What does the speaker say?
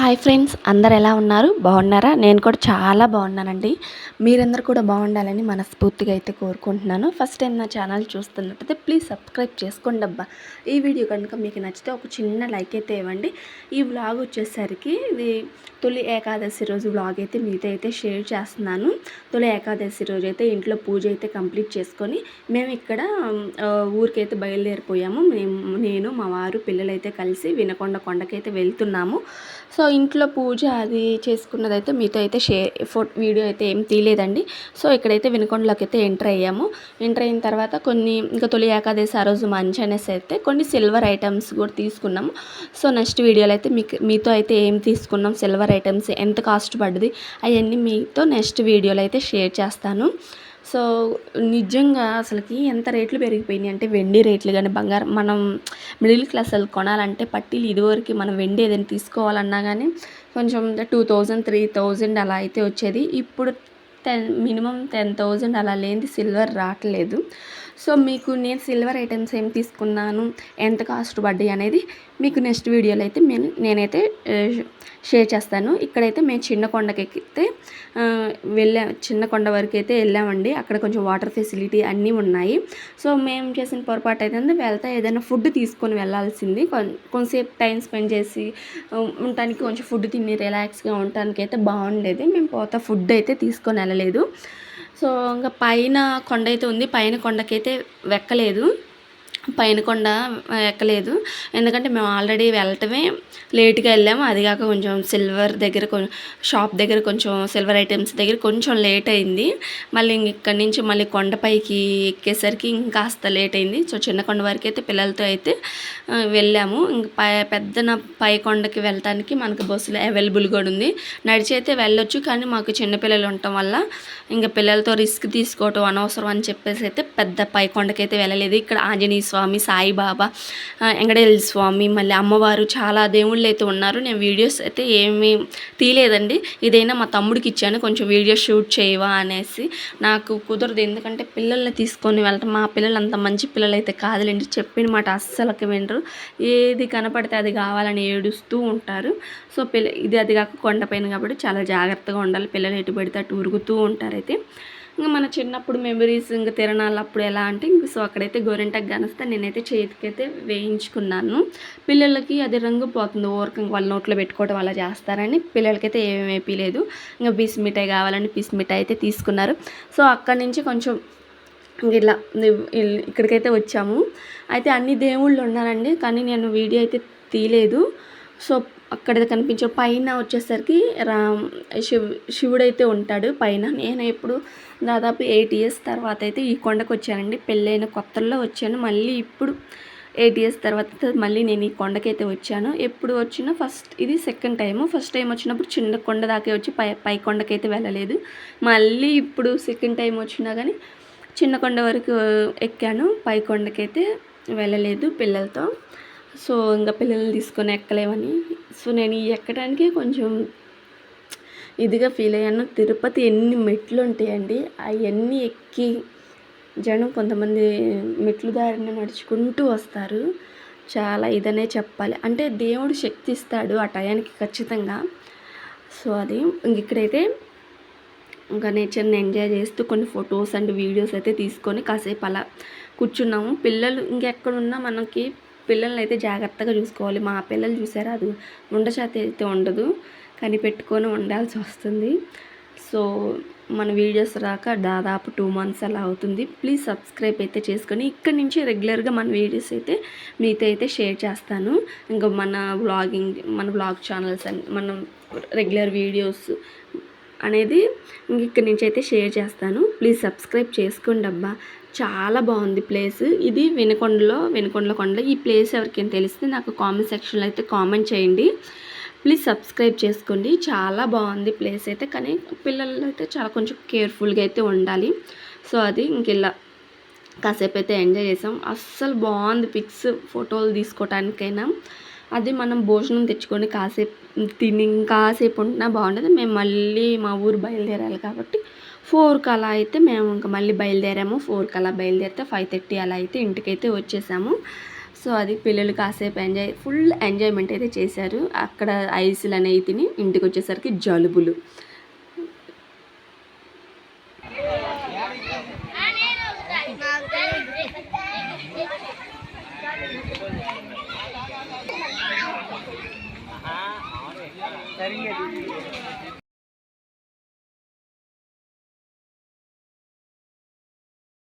Hi friends, అందరు ఎలా ఉన్నారు? బాగున్నారా? నేను కూడా చాలా బాగున్నానండి. మీరందరూ కూడా బాగుండాలని మనస్ఫూర్తిగా అయితే కోరుకుంటున్నాను. ఫస్ట్ టైం నా ఛానల్ చూస్తున్నట్టయితే ప్లీజ్ సబ్స్క్రైబ్ చేసుకోండి అబ్బా. ఈ వీడియో కనుక మీకు నచ్చితే ఒక చిన్న లైక్ అయితే ఇవ్వండి. ఈ వ్లాగ్ వచ్చేసరికి ఇది తొలి ఏకాదశి రోజు వ్లాగ్ అయితే మీతో అయితే షేర్ చేస్తున్నాను. తొలి ఏకాదశి రోజు అయితే ఇంట్లో పూజ అయితే కంప్లీట్ చేసుకొని మేము ఇక్కడ ఊరికైతే బయలుదేరిపోయాము. నేను మా వారు పిల్లలైతే కలిసి వినకొండ కొండకైతే వెళ్తున్నాము. సో ఇంట్లో పూజ అది చేసుకున్నదైతే మీతో అయితే వీడియో అయితే ఏం తీయలేదండి. సో ఇక్కడైతే వినుకొండలోకి అయితే ఎంటర్ అయ్యాము. ఎంటర్ అయిన తర్వాత ఇంకా తొలి ఏకాదశి ఆ రోజు మంచి అనేసి అయితే కొన్ని సిల్వర్ ఐటమ్స్ కూడా తీసుకున్నాము. సో నెక్స్ట్ వీడియోలో అయితే మీతో అయితే ఏం తీసుకున్నాం, సిల్వర్ ఐటమ్స్ ఎంత కాస్ట్ పడ్డది అవన్నీ మీతో నెక్స్ట్ వీడియోలో అయితే షేర్ చేస్తాను. సో నిజంగా అసలుకి ఎంత రేట్లు పెరిగిపోయినాయి అంటే వెండి రేట్లు కానీ బంగారం మనం మిడిల్ క్లాస్ వాళ్ళు కొనాలంటే పట్టీలు ఇదివరకు మనం వెండి ఏదైనా తీసుకోవాలన్నా కానీ కొంచెం 2000 3000 అలా అయితే వచ్చేది. ఇప్పుడు మినిమం 10,000 అలా లేనిది సిల్వర్ రావట్లేదు. సో మీకు నేను సిల్వర్ ఐటమ్స్ ఏం తీసుకున్నాను, ఎంత కాస్ట్ పడ్డాయి అనేది మీకు నెక్స్ట్ వీడియోలో అయితే నేనైతే షేర్ చేస్తాను. ఇక్కడైతే మేము చిన్న కొండకైతే చిన్న కొండ వరకు అయితే వెళ్ళామండి. అక్కడ కొంచెం వాటర్ ఫెసిలిటీ అన్నీ ఉన్నాయి. సో మేము చేసిన పొరపాటు అయితే వెళ్తే ఏదైనా ఫుడ్ తీసుకొని వెళ్ళాల్సింది. కొంచెంసేపు టైం స్పెండ్ చేసి ఉండటానికి కొంచెం ఫుడ్ తిని రిలాక్స్గా ఉండటానికి అయితే బాగుండేది. మేము పోతా ఫుడ్ అయితే తీసుకొని వెళ్ళలేదు. సో ఇంకా పైన కొండ అయితే ఉంది. పైన కొండకైతే పైన కొండ ఎక్కలేదు. ఎందుకంటే మేము ఆల్రెడీ వెళ్ళటమే లేట్గా వెళ్ళాము. అది కాక కొంచెం సిల్వర్ దగ్గర షాప్ దగ్గర కొంచెం సిల్వర్ ఐటమ్స్ దగ్గర కొంచెం లేట్ అయింది. మళ్ళీ ఇక్కడి నుంచి మళ్ళీ కొండపైకి ఎక్కేసరికి ఇంకాస్త లేట్ అయింది. సో చిన్న కొండ వరకు అయితే పిల్లలతో అయితే వెళ్ళాము. ఇంకా పై కొండకి వెళ్ళటానికి మనకు బస్సులు అవైలబుల్ కూడా ఉంది. నడిచి అయితే వెళ్ళొచ్చు, కానీ మాకు చిన్నపిల్లలు ఉండటం వల్ల ఇంకా పిల్లలతో రిస్క్ తీసుకోవటం అనవసరం అని చెప్పేసి అయితే పెద్ద పై కొండకైతే వెళ్ళలేదు. ఇక్కడ ఆంజనేయ స్వామి, సాయిబాబా, వెంకటేశ్వర స్వామి, మళ్ళీ అమ్మవారు చాలా దేవుళ్ళు అయితే ఉన్నారు. నేను వీడియోస్ అయితే ఏమీ తీయలేదండి. ఇదైనా మా తమ్ముడికి ఇచ్చాను, కొంచెం వీడియో షూట్ చేయవా అనేసి. నాకు కుదరదు, ఎందుకంటే పిల్లల్ని తీసుకొని వెళ్ళటం, మా పిల్లలు అంత మంచి పిల్లలు అయితే కాదులేండి. చెప్పిన మాట అస్సలకి వినరు. ఏది కనపడితే అది కావాలని ఏడుస్తూ ఉంటారు. సో అది కాక కొండపైన కాబట్టి చాలా జాగ్రత్తగా ఉండాలి. పిల్లలు ఎటు పెడితే అటు ఉరుగుతూ ఉంటారు. అయితే ఇంకా మన చిన్నప్పుడు మెమరీస్ ఇంకా తిరణాలు అప్పుడు ఎలా అంటే సో అక్కడైతే గోరింటకు గనిస్తే నేనైతే చేతికైతే వేయించుకున్నాను. పిల్లలకి అది రంగు పోతుంది, ఊరకంగా వాళ్ళ నోట్లో పెట్టుకోవడం అలా చేస్తారని పిల్లలకైతే ఏమీ వేయలేదు. ఇంకా పీస్ మిఠాయి కావాలని పీస్ మిఠాయి అయితే తీసుకున్నారు. సో అక్కడి నుంచి కొంచెం ఇలా ఇక్కడికైతే వచ్చాము. అయితే అన్ని దేవుళ్ళు ఉన్నారండి, కానీ నేను వీడియో అయితే తీయలేదు. సో అక్కడ కనిపించే పైన వచ్చేసరికి శివుడైతే ఉంటాడు పైన. నేను ఎప్పుడు దాదాపు 8 years తర్వాత అయితే ఈ కొండకు వచ్చానండి. పెళ్ళైన కొత్తల్లో వచ్చాను. మళ్ళీ ఇప్పుడు 8 years తర్వాత మళ్ళీ నేను ఈ కొండకైతే వచ్చాను. ఎప్పుడు వచ్చినా ఇది సెకండ్ టైము. ఫస్ట్ టైం వచ్చినప్పుడు చిన్న కొండ దాకే వచ్చి పై కొండకైతే వెళ్ళలేదు. మళ్ళీ ఇప్పుడు సెకండ్ టైం వచ్చినా కానీ చిన్న కొండ వరకు ఎక్కాను, పై కొండకైతే వెళ్ళలేదు పిల్లలతో. సో ఇంకా పిల్లల్ని తీసుకొని ఎక్కలేమని సో నేను ఎక్కడానికి కొంచెం ఇదిగా ఫీల్ అయ్యాను. తిరుపతి ఎన్ని మెట్లు ఉంటాయండి, అవన్నీ ఎక్కి జనం కొంతమంది మెట్లు దారిన నడుచుకుంటూ వస్తారు. చాలా ఇదనే చెప్పాలి. అంటే దేవుడు శక్తి ఇస్తాడు ఆ టయానికి ఖచ్చితంగా. సో అది ఇక్కడైతే ఇంకా నేచర్ని ఎంజాయ్ చేస్తూ కొన్ని ఫొటోస్ అండ్ వీడియోస్ అయితే తీసుకొని కాసేపు అలా కూర్చున్నాము. పిల్లలు ఇంకెక్కడున్నా మనకి పిల్లల్ని అయితే జాగ్రత్తగా చూసుకోవాలి. మా పిల్లలు చూసారా, అది ఉండచేత అయితే ఉండదు, కానీ పెట్టుకొని ఉండాల్సి వస్తుంది. సో మన వీడియోస్ రాక దాదాపు 2 months అలా అవుతుంది. ప్లీజ్ సబ్స్క్రైబ్ అయితే చేసుకొని ఇక్కడి నుంచి రెగ్యులర్గా మన వీడియోస్ అయితే మీతో అయితే షేర్ చేస్తాను. ఇంకా మన వ్లాగ్ ఛానల్స్ అండ్ మనం రెగ్యులర్ వీడియోస్ అనేది ఇక్కడి నుంచి అయితే షేర్ చేస్తాను. ప్లీజ్ సబ్స్క్రైబ్ చేసుకోండి అబ్బా. చాలా బాగుంది ప్లేస్. ఇది వినుకొండలో కొండ. ఈ ప్లేస్ ఎవరికైనా తెలిస్తే నాకు కామెంట్ సెక్షన్లో అయితే కామెంట్ చేయండి. ప్లీజ్ సబ్స్క్రైబ్ చేసుకోండి. చాలా బాగుంది ప్లేస్ అయితే, కానీ పిల్లలు అయితే చాలా కొంచెం కేర్ఫుల్గా అయితే ఉండాలి. సో అది ఇలా కాసేపు అయితే ఎంజాయ్ చేసాం. అస్సలు బాగుంది. పిక్స్ ఫోటోలు తీసుకోవటానికైనా అది మనం భోజనం తెచ్చుకొని కాసేపు తిని ఇంకాసేపు ఉంటున్నా బాగుండదు. మేము మళ్ళీ మా ఊరు బయలుదేరాలి కాబట్టి 4కి అలా అయితే మేము ఇంకా మళ్ళీ బయలుదేరాము. 4కి అలా బయలుదేరితే 5:30 అలా అయితే ఇంటికైతే వచ్చేసాము. సో అది పిల్లలు కాసేపు ఫుల్ ఎంజాయ్మెంట్ అయితే చేశారు. అక్కడ ఐస్లు అనేవి తిని ఇంటికి వచ్చేసరికి జలుబులు.